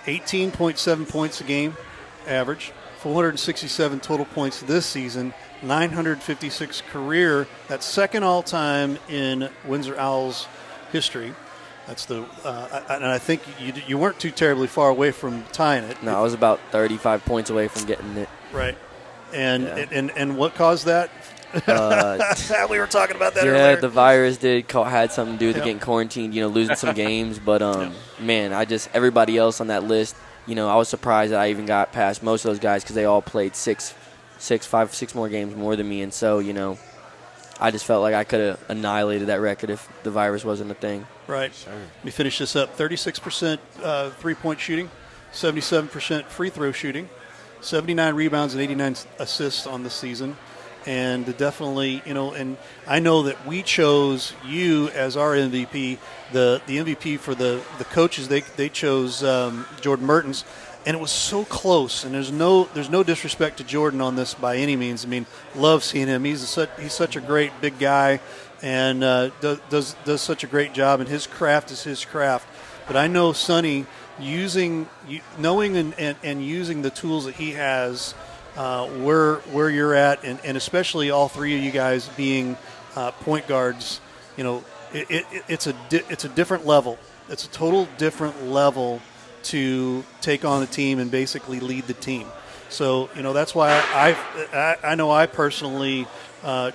Speaker 1: 18.7 points a game average, 467 total points this season, 956 career. That's second all-time in Windsor Owls history. That's the and I think you weren't too terribly far away from tying it.
Speaker 5: No, I was about 35 points away from getting it.
Speaker 1: Right. And what caused that? We were talking about that earlier.
Speaker 5: Yeah, the virus had something to do with getting quarantined, losing some games. But, man, everybody else on that list, I was surprised that I even got past most of those guys because they all played 6 more games more than me. And so, I just felt like I could have annihilated that record if the virus wasn't a thing.
Speaker 1: Right. Sure. Let me finish this up. 36% three-point shooting, 77% free throw shooting, 79 rebounds and 89 assists on the season. And definitely, and I know that we chose you as our MVP. The MVP for the coaches, they chose Jordan Mertens, and it was so close. And there's no disrespect to Jordan on this by any means. I mean, love seeing him. He's such a great big guy, and does such a great job. And his craft is his craft. But I know Sonny knowing and using the tools that he has. Where you're at, and especially all 3 of you guys being point guards, it's a different level. It's a total different level to take on a team and basically lead the team. So that's why I know I personally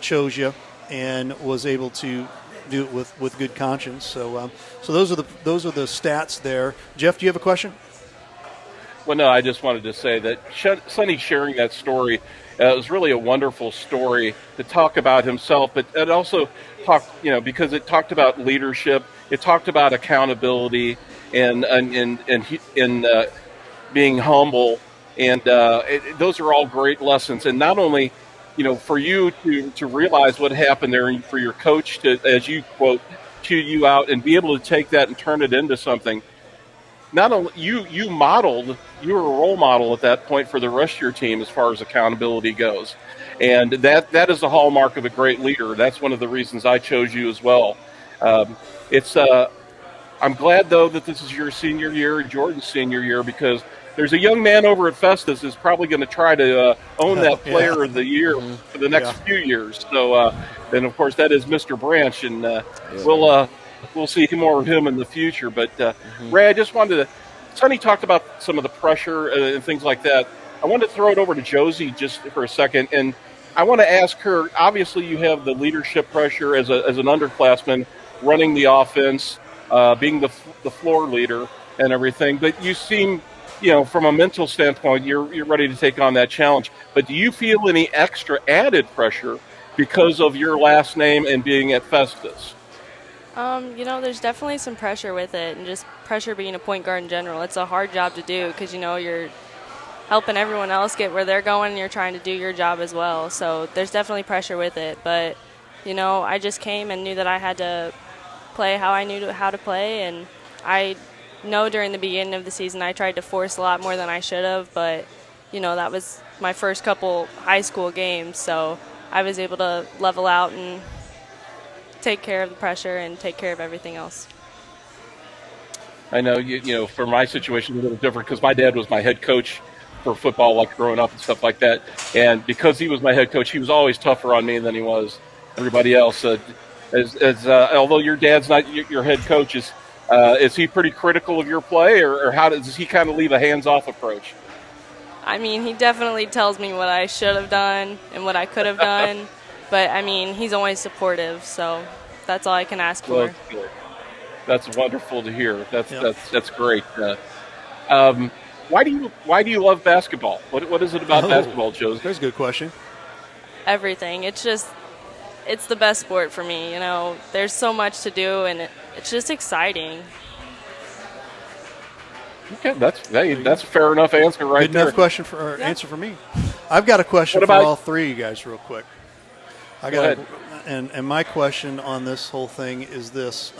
Speaker 1: chose you and was able to do it with good conscience. So those are the stats there. Jeff, do you have a question?
Speaker 2: Well, no, I just wanted to say that Sonny sharing that story was really a wonderful story to talk about himself, but it also talked, because it talked about leadership, it talked about accountability and being humble, and those are all great lessons. And not only, for you to realize what happened there, and for your coach to, as you quote, chew you out and be able to take that and turn it into something. Not only you were a role model at that point for the rest of your team as far as accountability goes, and that is the hallmark of a great leader. That's one of the reasons I chose you as well. I'm glad though that this is your senior year and Jordan's senior year, because there's a young man over at Festus who's probably going to try to own that Player of the Year for the next few years. So, and of course that is Mr. Branch, and we'll see more of him in the future. But, Ray, I just wanted to – Sonny talked about some of the pressure and things like that. I wanted to throw it over to Josie just for a second, and I want to ask her, obviously you have the leadership pressure as an underclassman, running the offense, being the floor leader and everything, but you seem, from a mental standpoint, you're ready to take on that challenge. But do you feel any extra added pressure because of your last name and being at Festus?
Speaker 3: There's definitely some pressure with it, and just pressure being a point guard in general. It's a hard job to do because, you're helping everyone else get where they're going, and you're trying to do your job as well. So there's definitely pressure with it. But, I just came and knew that I had to play how I knew how to play. And I know during the beginning of the season I tried to force a lot more than I should have. But, that was my first couple high school games. So I was able to level out and take care of the pressure and take care of everything else.
Speaker 2: I know, for my situation, a little different because my dad was my head coach for football, like growing up and stuff like that. And because he was my head coach, he was always tougher on me than he was everybody else. Although your dad's not your head coach, is he pretty critical of your play, or how does he kind of leave a hands-off approach?
Speaker 3: I mean, he definitely tells me what I should have done and what I could have done. But, he's always supportive, so that's all I can ask for.
Speaker 2: That's wonderful to hear. That's great. Why do you love basketball? What is it about basketball, Josie?
Speaker 1: That's a good question.
Speaker 3: Everything. It's the best sport for me. There's so much to do, and it's just exciting.
Speaker 2: Okay, that's a fair enough answer right
Speaker 1: Good
Speaker 2: there.
Speaker 1: enough question answer for me. I've got a question for all three of you guys, real quick.
Speaker 2: Go ahead.
Speaker 1: And my question on this whole thing is this: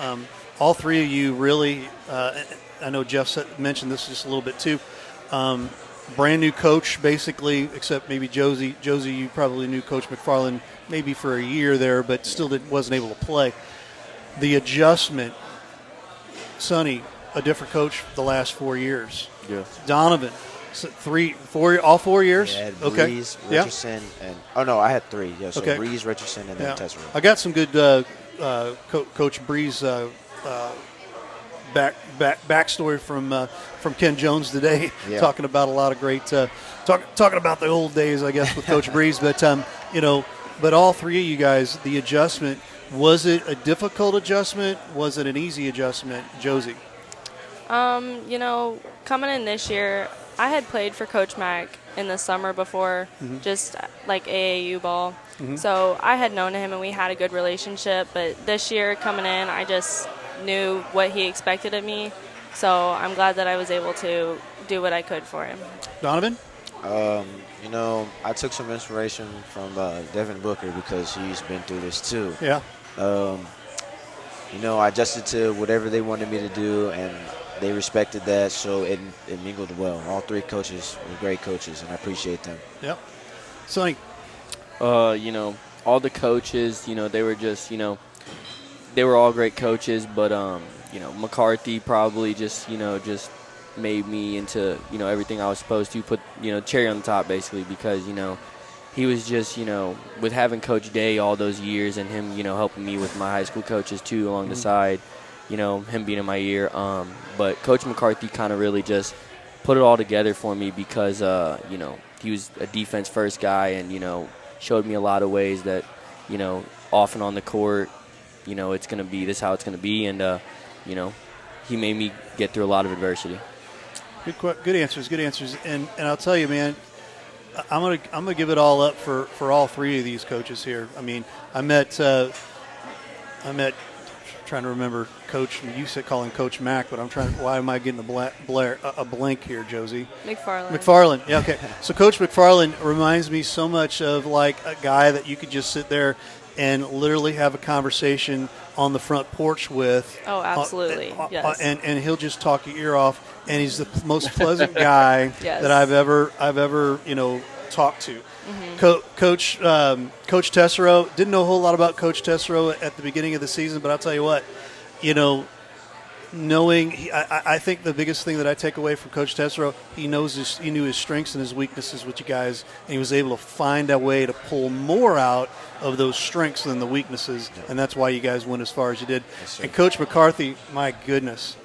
Speaker 1: all three of you really, I know Jeff mentioned this just a little bit too. Brand new coach, basically, except maybe Josie. Josie, you probably knew Coach McFarland maybe for a year there, but still wasn't able to play. The adjustment, Sonny, a different coach the last 4 years.
Speaker 4: Yeah.
Speaker 1: Donovan, all 4 years.
Speaker 4: Yeah,
Speaker 1: okay.
Speaker 4: Breeze, Richardson, and I had 3. Yeah, so
Speaker 1: okay.
Speaker 4: Breeze, Richardson, and then Tessera.
Speaker 1: I got some good Coach Breeze backstory from Ken Jones today, talking about a lot of great talking about the old days, I guess, with Coach Breeze. But but all three of you guys, the adjustment, was it a difficult adjustment? Was it an easy adjustment, Josie?
Speaker 3: Coming in this year, I had played for Coach Mack in the summer before, just like AAU ball. So I had known him and we had a good relationship. But this year coming in, I just knew what he expected of me. So I'm glad that I was able to do what I could for him.
Speaker 1: Donovan?
Speaker 4: I took some inspiration from Devin Booker because he's been through this too.
Speaker 1: Yeah.
Speaker 4: I adjusted to whatever they wanted me to do, and they respected that, so it mingled well. All 3 coaches were great coaches, and I appreciate them.
Speaker 1: Yep. Sonny?
Speaker 5: All the coaches, they were just, they were all great coaches, but, McCarthy probably just made me into, everything I was supposed to, put, cherry on the top basically, because, he was just, with having Coach Day all those years and him, helping me with my high school coaches too along the side, him being in my ear. But Coach McCarthy kind of really just put it all together for me because, he was a defense-first guy and, showed me a lot of ways that, off and on the court, it's going to be this is how it's going to be. And, he made me get through a lot of adversity.
Speaker 1: Good answers. And I'll tell you, man, I'm gonna give it all up for all 3 of these coaches here. I mean, I met trying to remember Coach. You said calling Coach Mack, but why am I getting a blank here, Josie? McFarland. Yeah, okay. So Coach McFarland reminds me so much of like a guy that you could just sit there and literally have a conversation on the front porch with.
Speaker 3: Oh, absolutely. Yes.
Speaker 1: And he'll just talk your ear off, and he's the most pleasant guy
Speaker 3: yes.
Speaker 1: that I've ever talked to. Coach Tessero, didn't know a whole lot about Coach Tessero at the beginning of the season, but I'll tell you what, I think the biggest thing that I take away from Coach Tessero, he knew his strengths and his weaknesses with you guys, and he was able to find a way to pull more out of those strengths than the weaknesses, and that's why you guys went as far as you did. Yes, and Coach McCarthy, my goodness,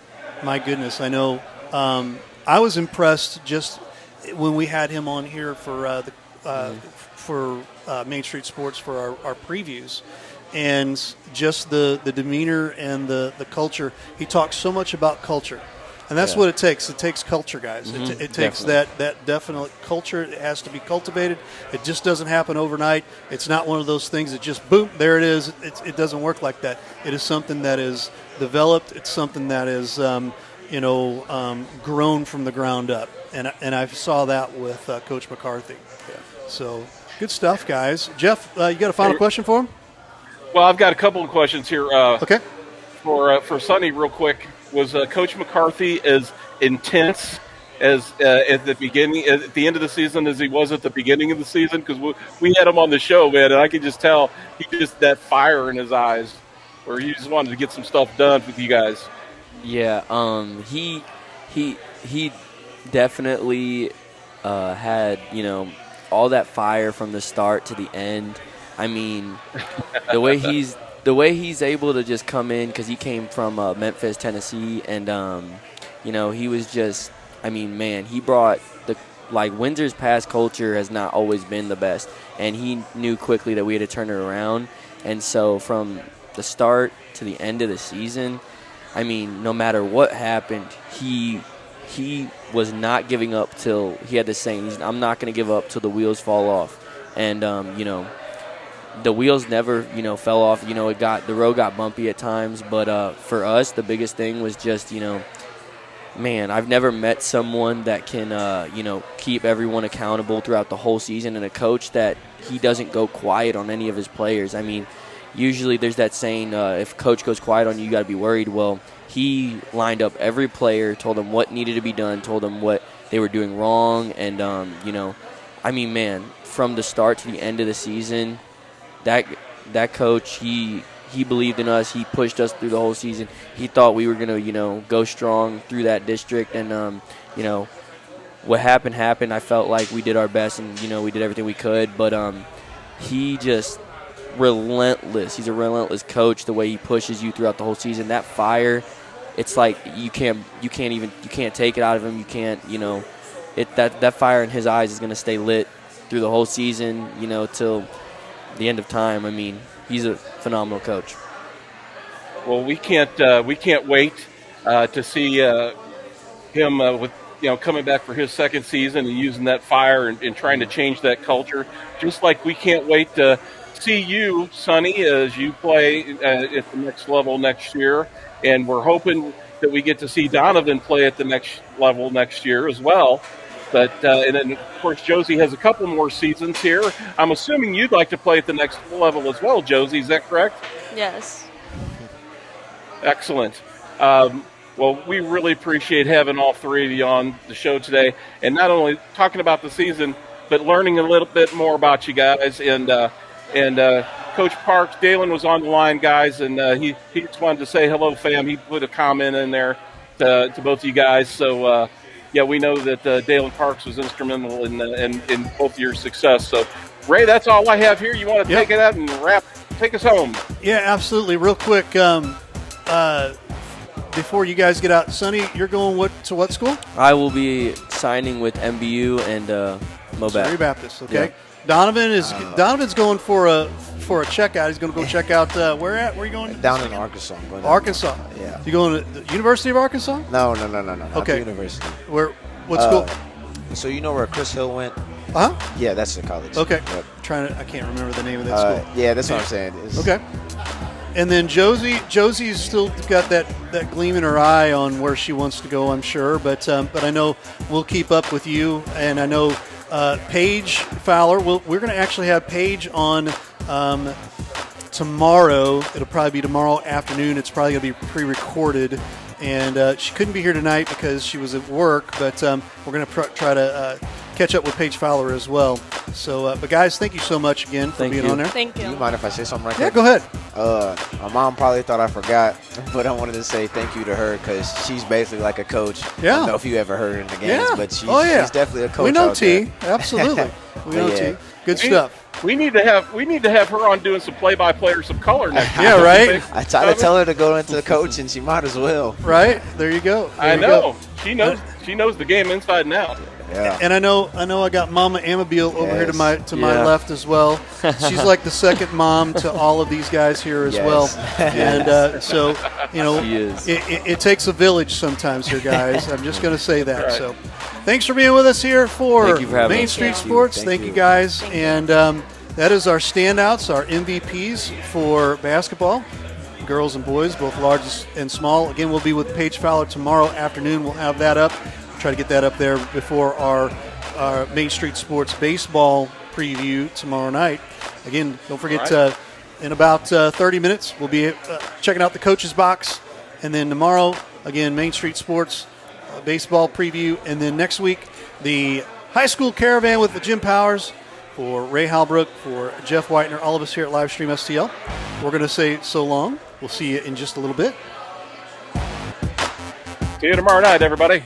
Speaker 1: I know I was impressed just when we had him on here for Main Street Sports for our previews. And just the demeanor and the culture. He talks so much about culture. And that's what it takes. It takes culture, guys. It takes that definite culture. It has to be cultivated. It just doesn't happen overnight. It's not one of those things that just, boom, there it is. It doesn't work like that. It is something that is developed. It's something that is, grown from the ground up. And I saw that with Coach McCarthy. Yeah. So good stuff, guys. Jeff, you got a final question for him?
Speaker 2: Well, I've got a couple of questions here.
Speaker 1: Okay.
Speaker 2: For Sonny, real quick, was Coach McCarthy as intense as at the end of the season as he was at the beginning of the season? Because we had him on the show, man, and I could just tell he just that fire in his eyes, where he just wanted to get some stuff done with you guys.
Speaker 5: Yeah, he definitely had all that fire from the start to the end. I mean, the way he's able to just come in, because he came from Memphis, Tennessee, and he was just, he brought Windsor's past culture has not always been the best, and he knew quickly that we had to turn it around. And so from the start to the end of the season, no matter what happened, he he was not giving up till he had this saying, I'm not going to give up till the wheels fall off. And, the wheels never, fell off. The road got bumpy at times. But for us, the biggest thing was just, man, I've never met someone that can, keep everyone accountable throughout the whole season, and a coach that he doesn't go quiet on any of his players. I mean, usually there's that saying, if coach goes quiet on you, you got to be worried. Well, he lined up every player, told them what needed to be done, told them what they were doing wrong. And, man, from the start to the end of the season, that coach, he believed in us. He pushed us through the whole season. He thought we were going to, go strong through that district. And, what happened. I felt like we did our best and, we did everything we could. But he just relentless. He's a relentless coach, the way he pushes you throughout the whole season. That fire, it's like you can't take it out of him. You can't, that fire in his eyes is going to stay lit through the whole season, till the end of time. I mean, he's a phenomenal coach.
Speaker 2: Well, we can't wait to see him with coming back for his second season and using that fire and trying to change that culture. Just like we can't wait to see you, Sonny, as you play at the next level next year, and we're hoping that we get to see Donovan play at the next level next year as well. But and then, of course, Josie has a couple more seasons here. I'm assuming you'd like to play at the next level as well, Josie. Is that correct?
Speaker 3: Yes.
Speaker 2: Excellent. Well, we really appreciate having all three of you on the show today, and not only talking about the season, but learning a little bit more about you guys. And Coach Parks, Dalen was on the line, guys, and he just wanted to say hello, fam. He put a comment in there to both of you guys. So, yeah, we know that Dalen Parks was instrumental in both of your success. So, Ray, that's all I have here. You want to take it out and take us home?
Speaker 1: Yeah, absolutely. Real quick, before you guys get out, Sonny, you're going to what school?
Speaker 5: I will be signing with MBU and Mobat.
Speaker 1: Missouri Baptist. Okay.
Speaker 5: Yeah.
Speaker 1: Donovan's going for a checkout. He's going to go check out where are you going?
Speaker 4: Down in Arkansas.
Speaker 1: Arkansas.
Speaker 4: Yeah.
Speaker 1: You going to the University of Arkansas?
Speaker 4: No. Not
Speaker 1: Okay.
Speaker 4: the university.
Speaker 1: What school?
Speaker 4: So you know where Chris Hill went?
Speaker 1: Huh?
Speaker 4: Yeah, that's the college.
Speaker 1: Okay.
Speaker 4: Yep.
Speaker 1: I can't remember the name of that school.
Speaker 4: Yeah, that's what I'm saying.
Speaker 1: Okay. And then Josie's still got that gleam in her eye on where she wants to go, I'm sure. But I know we'll keep up with you. And I know Paige Fowler, we're going to actually have Paige on tomorrow. It'll probably be tomorrow afternoon. It's probably going to be pre-recorded. And she couldn't be here tonight because she was at work. But we're going to try to catch up with Paige Fowler as well. So, but guys, thank you so much again for being on there.
Speaker 3: Thank you.
Speaker 4: Do you mind if I say something right
Speaker 1: Yeah,
Speaker 4: quick?
Speaker 1: go ahead.
Speaker 4: My mom probably thought I forgot, but I wanted to say thank you to her because she's basically like a coach.
Speaker 1: Yeah.
Speaker 4: I don't know if you ever heard her in the games, but she's definitely a coach.
Speaker 1: We know
Speaker 4: out
Speaker 1: T.
Speaker 4: there.
Speaker 1: Absolutely. We know
Speaker 4: Yeah.
Speaker 1: T. Good stuff.
Speaker 2: We need to have her on doing some play-by-play or some color next year.
Speaker 1: Yeah, right?
Speaker 4: I tried to tell her to go into coach, and she might as well.
Speaker 1: Right? There you go.
Speaker 2: I know. She knows the game inside and out.
Speaker 4: Yeah.
Speaker 1: And I know I got Mama Amabile over here to my
Speaker 5: Yeah.
Speaker 1: left as well. She's like the second mom to all of these guys here as
Speaker 4: Yes.
Speaker 1: well. And so,
Speaker 5: She is.
Speaker 1: it takes a village sometimes here, guys. I'm just going to say that.
Speaker 2: Right.
Speaker 1: So thanks for being with us here for
Speaker 5: Thank you for having
Speaker 1: Main
Speaker 5: us.
Speaker 1: Street
Speaker 3: Thank you.
Speaker 1: Sports.
Speaker 4: Thank
Speaker 1: Thank you
Speaker 4: you.
Speaker 1: guys. And that is our standouts, our MVPs for basketball. Girls and boys, both large and small. Again, we'll be with Paige Fowler tomorrow afternoon. We'll have that up. Try to get that up there before our Main Street Sports baseball preview tomorrow night. Again, don't forget, in about 30 minutes, we'll be checking out the coach's box. And then tomorrow, again, Main Street Sports baseball preview. And then next week, the high school caravan with Jim Powers. For Ray Halbrook, for Jeff Whitener, all of us here at Livestream STL. We're going to say so long. We'll see you in just a little bit.
Speaker 2: See you tomorrow night, everybody.